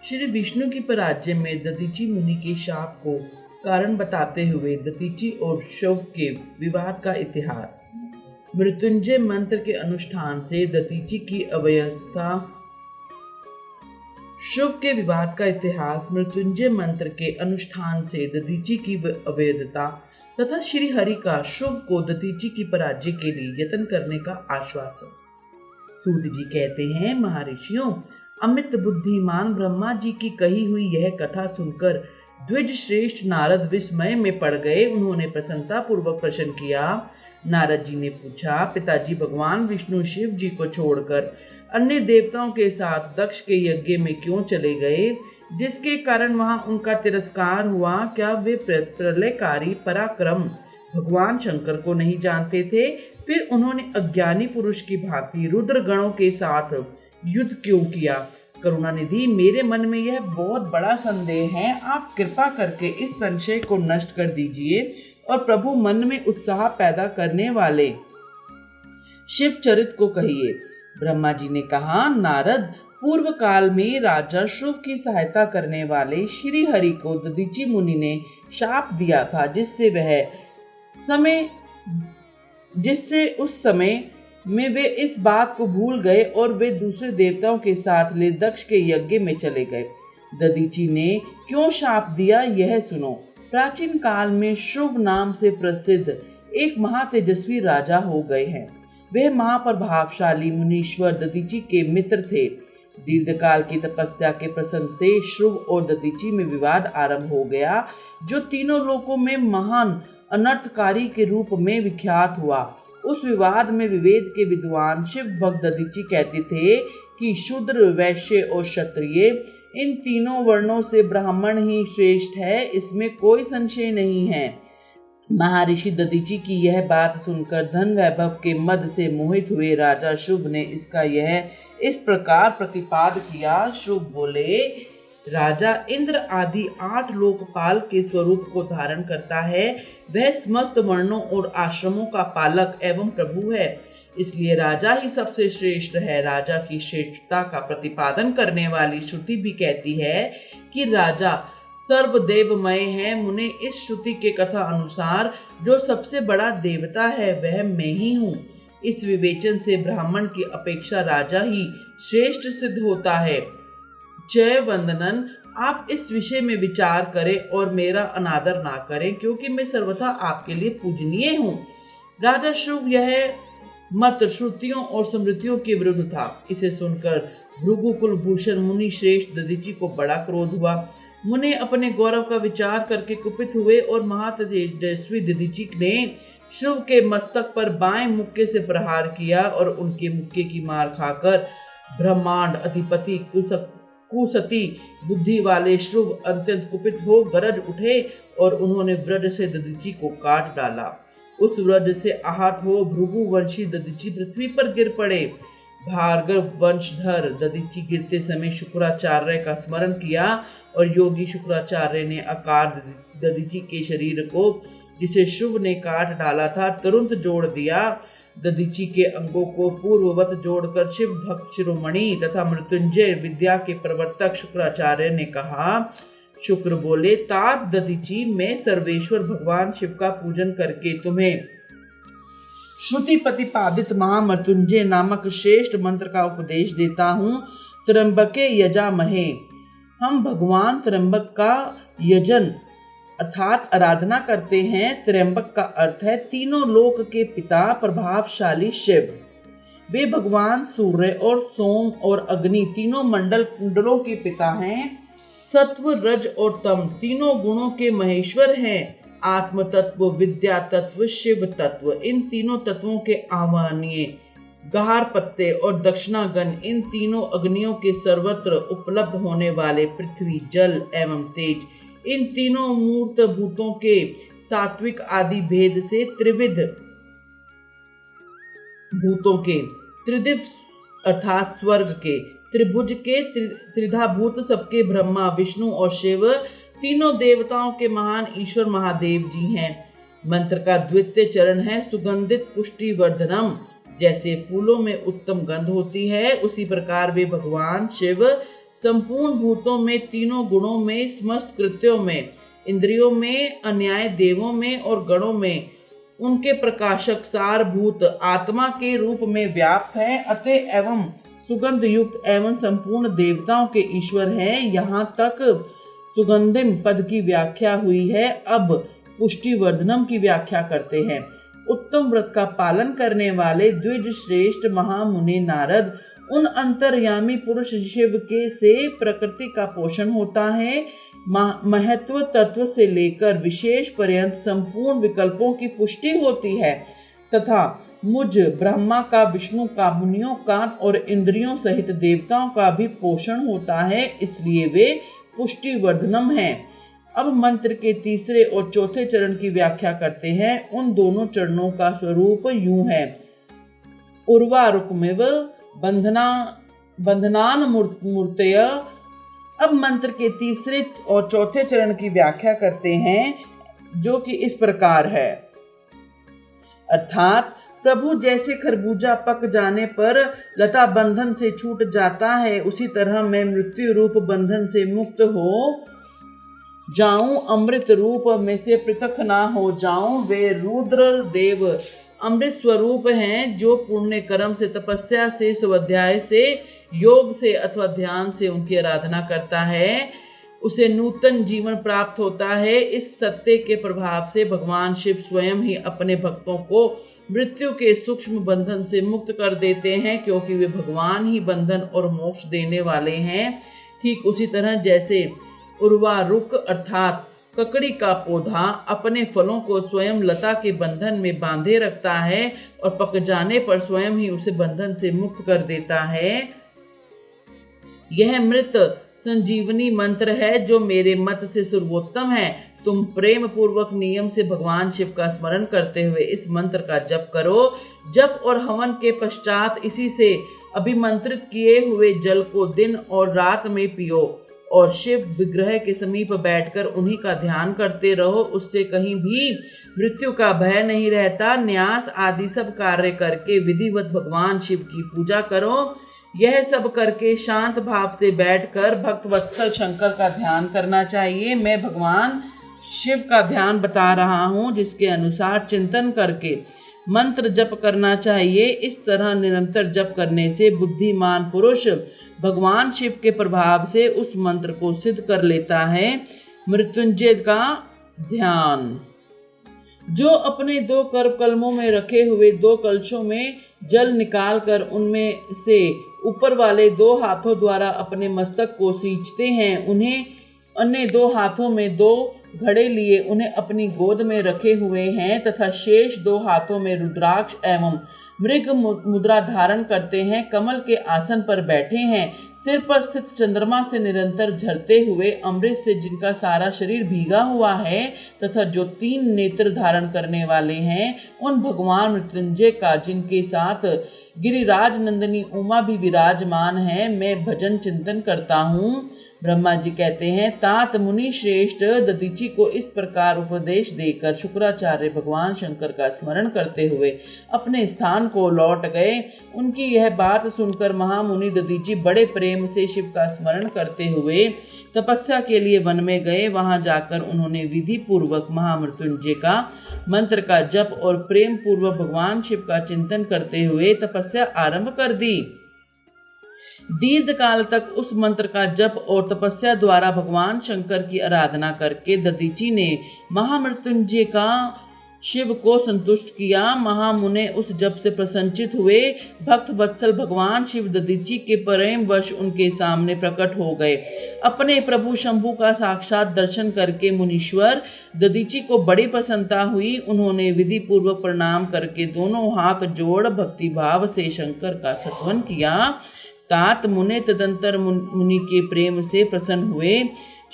श्री विष्णु की पराजय में दधीचि मुनि के शाप को कारण बताते हुए दधीचि और शिव के विवाद का इतिहास। मृत्युंजय मंत्र के अनुष्ठान से दधीचि की अव्यवस्था। शिव के विवाद का इतिहास। मृत्युंजय मंत्र के अनुष्ठान से दधीचि की अवैधता तथा श्री हरि का शिव को दधीचि की पराजय के लिए यत्न करने का आश्वासन। सूत जी कहते हैं, महर्षियों, अमित बुद्धिमान ब्रह्मा जी की कही हुई यह कथा सुनकर द्विज श्रेष्ठ नारद विस्मय में पड़ गए। उन्होंने प्रसन्नता पूर्वक प्रश्न किया। नारद जी ने पूछा, पिताजी, भगवान विष्णु शिव जी को छोड़कर अन्य देवताओं के साथ दक्ष के यज्ञ में क्यों चले गए, जिसके कारण वहां उनका तिरस्कार हुआ? क्या वे प्रलयकारी पराक्रम भगवान शंकर को नहीं जानते थे? फिर उन्होंने अज्ञानी पुरुष की भांति रुद्र गणों के साथ युद्ध क्यों किया? करुणानिधि, मेरे मन में यह बहुत बड़ा संदेह है। आप कृपा करके इस संशय को नष्ट कर दीजिए और प्रभु मन में उत्साह पैदा करने वाले शिव चरित को कहिए। ब्रह्मा जी ने कहा, नारद, पूर्व काल में राजा शिव की सहायता करने वाले श्री हरि को दधीचि मुनि ने शाप दिया था, जिससे उस समय में वे इस बात को भूल गए और वे दूसरे देवताओं के साथ ले दक्ष के यज्ञ में चले गए। दधीचि ने क्यों शाप दिया, यह सुनो। प्राचीन काल में शिव नाम से प्रसिद्ध एक महातेजस्वी राजा हो गए हैं। वे महाप्रभावशाली मुनीश्वर दधीचि के मित्र थे। दीर्घकाल की तपस्या के प्रसंग से शिव और दधीचि में विवाद आरंभ हो गया, जो तीनों लोकों में महान अनर्थकारी के रूप में विख्यात हुआ। उस विवाद में विवेद के विद्वान शिव भक्त दधीचि कहते थे कि शूद्र, वैश्य और क्षत्रिय, इन तीनों वर्णों से ब्राह्मण ही श्रेष्ठ है, इसमें कोई संशय नहीं है। महर्षि दधीचि की यह बात सुनकर धन वैभव के मद से मोहित हुए राजा शिव ने इस प्रकार प्रतिपाद किया। शिव बोले, राजा इंद्र आदि 8 लोकपाल के स्वरूप को धारण करता है। वह समस्त वर्णों और आश्रमों का पालक एवं प्रभु है, इसलिए राजा ही सबसे श्रेष्ठ है। राजा की श्रेष्ठता का प्रतिपादन करने वाली श्रुति भी कहती है कि राजा सर्वदेवमय है। मुने, इस श्रुति के कथा अनुसार जो सबसे बड़ा देवता है वह मैं ही हूँ। इस विवेचन से ब्राह्मण की अपेक्षा राजा ही श्रेष्ठ सिद्ध होता है। जय वंदनन, आप इस विषय में विचार करें और मेरा अनादर ना करें, क्योंकि मैं सर्वथा आपके लिए पूजनीय हूँ। राजा शिव यह मत श्रुतियों और स्मृतियों के विरुद्ध था। इसे सुनकर भृगुकुल भूषण मुनि श्रेष्ठ दधीचि को बड़ा क्रोध हुआ। मुनि अपने गौरव का विचार करके कुपित हुए और महातेजस्वी दधीचि ने शिव के मस्तक पर बाएं मुक्के से प्रहार किया और उनके मुक्के की मार खाकर ब्रह्मांड अधिपति कुसती बुद्धि वाले शिव अत्यंत कुपित हो गरज उठे और उन्होंने वज्र से दधीचि को काट डाला। उस वज्र से आहत हो भृगु वंशी दधीचि पृथ्वी पर गिर पड़े। भार्गव वंशधर दधीचि गिरते समय शुक्राचार्य का स्मरण किया और योगी शुक्राचार्य ने आकार दधीचि के शरीर को, जिसे शिव ने काट डाला था, तुरंत जोड़ दिया। दधीचि के अंगों को पूर्ववत जोड़कर शिव भक्त शिरोमणि तथा मृत्युंजय विद्या के प्रवर्तक शुक्राचार्य ने कहा। शुक्र बोले, तात दधीचि, मैं सर्वेश्वर भगवान शिव का पूजन करके तुम्हें श्रुति प्रतिपादित महामृत्युंजय नामक श्रेष्ठ मंत्र का उपदेश देता हूँ। त्र्यंबके यजामहे, हम भगवान त्र्यंबक का यजन अर्थात आराधना करते हैं। त्र्यंबक का अर्थ है तीनों लोक के पिता, प्रभावशाली शिव। वे भगवान सूर्य और सोम और अग्नि तीनों मंडलों के पिता हैं। सत्व, रज और तम तीनों गुणों के महेश्वर हैं। आत्म तत्व, विद्या तत्व, शिव तत्व, इन तीनों तत्वों के आह्वानीय गहार पत्ते और दक्षिणागन, इन तीनों अग्नियों के सर्वत्र उपलब्ध होने वाले पृथ्वी, जल एवं तेज, इन तीनों मूर्त भूतों के सात्विक आदि भेद से त्रिविध भूतों के, त्रिदिव अर्थात स्वर्ग के, त्रिभुज के, त्रिधा भूत सबके ब्रह्मा, विष्णु और शिव तीनों देवताओं के महान ईश्वर महादेव जी हैं। मंत्र का द्वितीय चरण है सुगंधित पुष्टि वर्धनम। जैसे फूलों में उत्तम गंध होती है, उसी प्रकार वे भगवान शिव संपूर्ण भूतों में, तीनों गुणों में, समस्त कृत्यों में, इंद्रियों में, अन्याय देवों में और गणों में उनके प्रकाशक सारभूत आत्मा के रूप में व्याप्त है। अतः एवं सुगंध युक्त एवं संपूर्ण देवताओं के ईश्वर हैं। यहाँ तक सुगंधिम पद की व्याख्या हुई है। अब पुष्टिवर्धनम की व्याख्या करते हैं। उत्तम व्रत का पालन करने वाले द्विज श्रेष्ठ महामुनि नारद, उन अंतर्यामी पुरुष शिव के से प्रकृति का पोषण होता है। महत्व तत्व से लेकर विशेष पर्यंत संपूर्ण विकल्पों की पुष्टि होती है तथा मुझ ब्रह्मा का, विष्णु का, मुनियों का और इंद्रियों सहित देवताओं का भी पोषण होता है, इसलिए वे पुष्टिवर्धनम हैं। अब मंत्र के तीसरे और चौथे चरण की व्याख्या करते हैं। उन दोनों चरणों का स्वरूप यूं है। उर्वारुकमिव बंधनान मूर्तय। अब मंत्र के तीसरे और चौथे चरण की व्याख्या करते हैं, जो कि इस प्रकार है। अर्थात प्रभु जैसे खरबूजा पक जाने पर लता बंधन से छूट जाता है, उसी तरह मैं मृत्यु रूप बंधन से मुक्त हो जाऊं, अमृत रूप में से पृथक ना हो जाऊं। वे रुद्र देव अमृत स्वरूप हैं, जो पुण्य कर्म से, तपस्या से, स्वाध्याय से, योग से अथवा ध्यान से उनकी आराधना करता है, उसे नूतन जीवन प्राप्त होता है। इस सत्य के प्रभाव से भगवान शिव स्वयं ही अपने भक्तों को मृत्यु के सूक्ष्म बंधन से मुक्त कर देते हैं, क्योंकि वे भगवान ही बंधन और मोक्ष देने वाले हैं। ठीक उसी तरह जैसे उर्वारुक अर्थात ककड़ी का पौधा अपने फलों को स्वयं लता के बंधन में बांधे रखता है और पक जाने पर स्वयं ही उसे बंधन से मुक्त कर देता है। यह मृत संजीवनी मंत्र है, जो मेरे मत से सर्वोत्तम है। तुम प्रेम पूर्वक नियम से भगवान शिव का स्मरण करते हुए इस मंत्र का जप करो। जप और हवन के पश्चात इसी से अभिमंत्रित किए हुए जल को दिन और रात में पियो और शिव विग्रह के समीप बैठकर उन्हीं का ध्यान करते रहो। उससे कहीं भी मृत्यु का भय नहीं रहता। न्यास आदि सब कार्य करके विधिवत भगवान शिव की पूजा करो। यह सब करके शांत भाव से बैठकर भक्त वत्सल शंकर का ध्यान करना चाहिए। मैं भगवान शिव का ध्यान बता रहा हूँ, जिसके अनुसार चिंतन करके मंत्र जप करना चाहिए। इस तरह निरंतर जप करने से बुद्धिमान पुरुष भगवान शिव के प्रभाव से उस मंत्र को सिद्ध कर लेता है। मृत्युंजय का ध्यान। जो अपने दो कलमों में रखे हुए दो कलशों में जल निकालकर उनमें से ऊपर वाले दो हाथों द्वारा अपने मस्तक को सींचते हैं, उन्हें अन्य दो हाथों में दो घड़े लिए उन्हें अपनी गोद में रखे हुए हैं तथा शेष दो हाथों में रुद्राक्ष एवं मृग मुद्रा धारण करते हैं। कमल के आसन पर बैठे हैं। सिर पर स्थित चंद्रमा से निरंतर झरते हुए अमृत से जिनका सारा शरीर भीगा हुआ है तथा जो 3 नेत्र धारण करने वाले हैं, उन भगवान मृत्युंजय का, जिनके साथ गिरिराज नंदिनी उमा भी विराजमान है, मैं भजन चिंतन करता हूँ। ब्रह्मा जी कहते हैं, तात मुनि श्रेष्ठ दधीचि को इस प्रकार उपदेश देकर शुक्राचार्य भगवान शंकर का स्मरण करते हुए अपने स्थान को लौट गए। उनकी यह बात सुनकर महामुनि दधीचि बड़े प्रेम से शिव का स्मरण करते हुए तपस्या के लिए वन में गए। वहां जाकर उन्होंने विधि पूर्वक महामृत्युंजय का मंत्र का जप और प्रेम पूर्वक भगवान शिव का चिंतन करते हुए तपस्या आरंभ कर दी। दीर्घ काल तक उस मंत्र का जप और तपस्या द्वारा भगवान शंकर की आराधना करके दधीचि ने महामृत्युंजय का शिव को संतुष्ट किया। महामुने उस जप से प्रसन्नचित हुए। भक्त वत्सल भगवान शिव दधीचि के प्रेम वश उनके सामने प्रकट हो गए। अपने प्रभु शंभु का साक्षात दर्शन करके मुनीश्वर दधीचि को बड़ी प्रसन्नता हुई। उन्होंने विधि पूर्वक प्रणाम करके दोनों हाथ जोड़ भक्ति भाव से शंकर का स्तवन किया। तात मुने तदंतर मुनि के प्रेम से प्रसन्न हुए।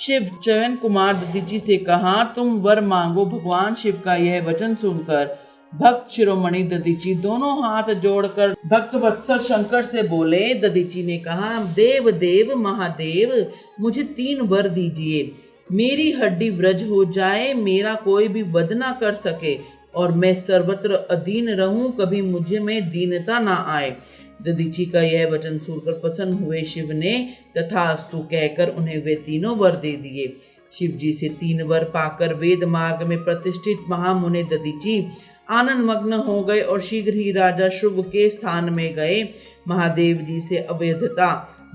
शिव चयन कुमार दधीचि से कहा, तुम वर मांगो। भगवान शिव का यह वचन सुनकर भक्त शिरोमणि दधीचि दोनों हाथ जोड़कर भक्त वत्सल शंकर से बोले। दधीचि ने कहा, देव देव महादेव, मुझे 3 वर दीजिए। मेरी हड्डी व्रज हो जाए, मेरा कोई भी वध न कर सके और मैं सर्वत्र अधीन रहूं, कभी मुझे में दीनता ना आए। दधीची का यह वचन सुनकर प्रसन्न हुए शिव ने तथास्तु कहकर उन्हें वे तीनों वर दे दिए। शिव जी से 3 वर पाकर वेद मार्ग में प्रतिष्ठित महामुनि दधीची आनंद मग्न हो गए और शीघ्र ही राजा शुभ के स्थान में गए। महादेव जी से अवैधता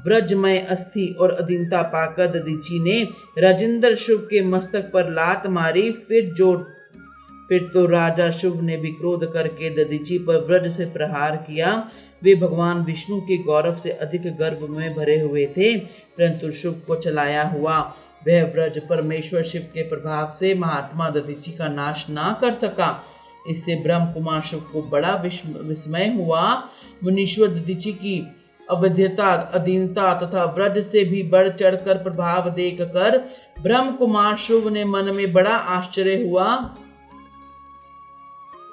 ब्रजमय अस्थि और अधीनता पाकर दधीची ने राजेंद्र शुभ के मस्तक पर लात मारी। फिर तो राजा शुभ ने भी क्रोध करके दधीची पर ब्रज से प्रहार किया। वे भगवान विष्णु के गौरव से अधिक गर्व में भरे हुए थे, परंतु शुभ को चलाया हुआ वह ब्रज परमेश्वर शिव के प्रभाव से महात्मा दधीची का नाश ना कर सका। इससे ब्रह्म कुमार शुभ को बड़ा विस्मय हुआ। मुनीश्वर दधीची की अवध्यता, अधीनता तथा ब्रज से भी बढ़ चढ़कर प्रभाव देखकर ब्रह्म कुमार शुभ ने मन में बड़ा आश्चर्य हुआ।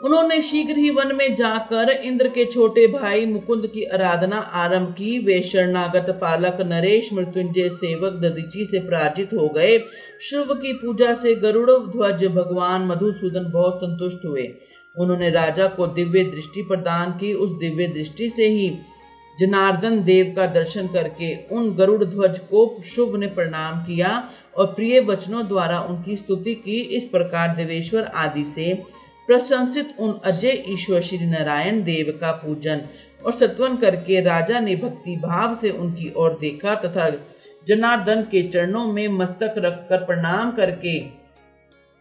उन्होंने शीघ्र ही वन में जाकर इंद्र के छोटे भाई मुकुंद की आराधना आरंभ की। वे शरणागत पालक नरेश मृत्युंजय सेवक दधीची से पराजित हो गए। शिव की पूजा से गरुड़ ध्वज भगवान मधुसूदन बहुत संतुष्ट हुए। उन्होंने राजा को दिव्य दृष्टि प्रदान की। उस दिव्य दृष्टि से ही जनार्दन देव का दर्शन करके उन गरुड़ ध्वज को शुभ ने प्रणाम किया और प्रिय वचनों द्वारा उनकी स्तुति की। इस प्रकार देवेश्वर आदि से प्रशंसित उन अजय ईश्वर श्री नारायण देव का पूजन और सत्वन करके राजा ने भक्ति भाव से उनकी ओर देखा तथा जनार्दन के चरणों में मस्तक रखकर प्रणाम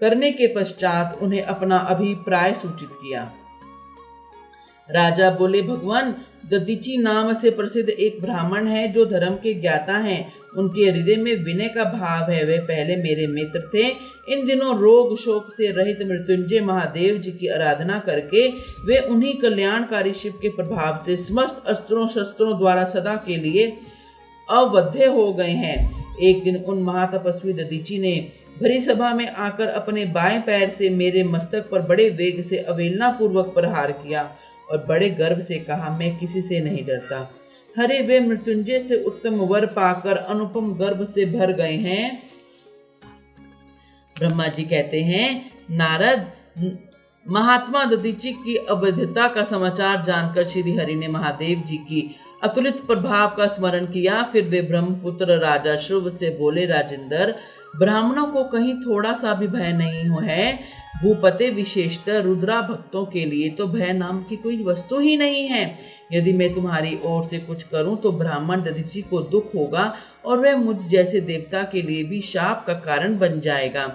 करने के पश्चात उन्हें अपना अभिप्राय सूचित किया। राजा बोले, भगवान दधीची नाम से प्रसिद्ध एक ब्राह्मण है जो धर्म के ज्ञाता हैं। उनके हृदय में विनय का भाव है। वे पहले मेरे मित्र थे। इन दिनों रोग शोक से रहित मृत्युंजय महादेव जी की आराधना करके वे उन्हीं कल्याणकारी शिव के प्रभाव से समस्त अस्त्रों शस्त्रों द्वारा सदा के लिए अवध्य हो गए हैं। एक दिन उन महातपस्वी दधीची ने भरी सभा में आकर अपने बाएं पैर से मेरे मस्तक पर बड़े वेग से अवहेलना पूर्वक प्रहार किया और बड़े गर्व से कहा, मैं किसी से नहीं डरता। हरे वे मृत्युंजय से उत्तम वर पाकर अनुपम गर्व से भर गए हैं। ब्रह्मा जी कहते हैं, नारद, महात्मा दधीची की अवैधता का समाचार जानकर श्री हरि ने महादेव जी की अतुलित प्रभाव का स्मरण किया। फिर वे ब्रह्मपुत्र राजा शुभ से बोले, राजेंद्र, ब्राह्मणों को कहीं थोड़ा सा भी भय नहीं है। भूपते विशेषतः रुद्रा भक्तों के लिए तो भय नाम की कोई वस्तु ही नहीं है। यदि मैं तुम्हारी ओर से कुछ करूं तो ब्राह्मण दधीची को दुख होगा और वह मुझ जैसे देवता के लिए भी शाप का कारण बन जाएगा।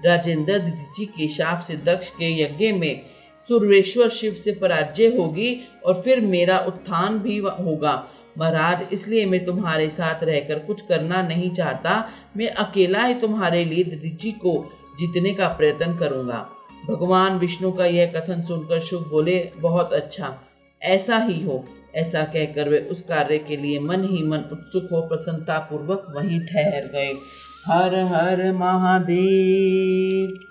राजेंद्र, दधीची के शाप से दक्ष के यज्ञ में सूर्येश्वर शिव से पराजय होगी और फिर मेरा उत्थान भी होगा। महाराज, इसलिए मैं तुम्हारे साथ रहकर कुछ करना नहीं चाहता। मैं अकेला ही तुम्हारे लिए दधीची को जीतने का प्रयत्न करूंगा। भगवान विष्णु का यह कथन सुनकर शुभ बोले, बहुत अच्छा, ऐसा ही हो। ऐसा कहकर वे उस कार्य के लिए मन ही मन उत्सुक हो प्रसन्नता पूर्वक वहीं ठहर गए। हर हर महादेव।